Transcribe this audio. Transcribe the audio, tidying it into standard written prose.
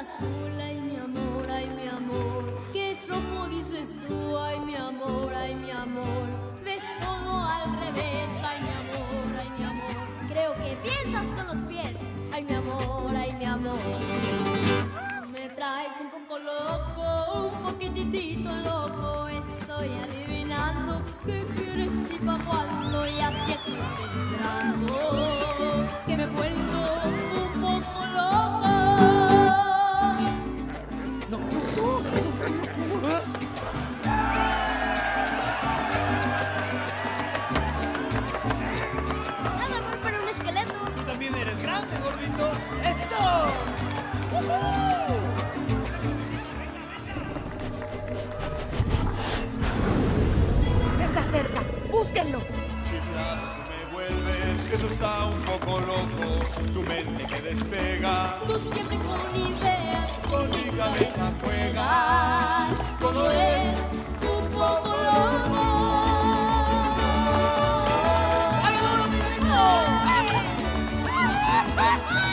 azul, ay mi amor, ay mi amor. ¿Qué es rojo dices tú? Ay mi amor, ay mi amor. Ves todo al revés, ay mi amor, ay mi amor. Creo que piensas con los pies, ay mi amor, ay mi amor. Me traes un poco loco, un poquitito loco. Estoy adivinando qué quieres y pa' cuándo. Y así estoy celebrando que me he vuelto un poco loco. Nada amor para un esqueleto. Tú también eres grande, gordito. ¡Eso! Está cerca. ¡Búsquenlo! Chiflado, tú me vuelves, eso está un poco loco. Tu mente que despega, Tú siempre con ideas, con mi cabeza juega.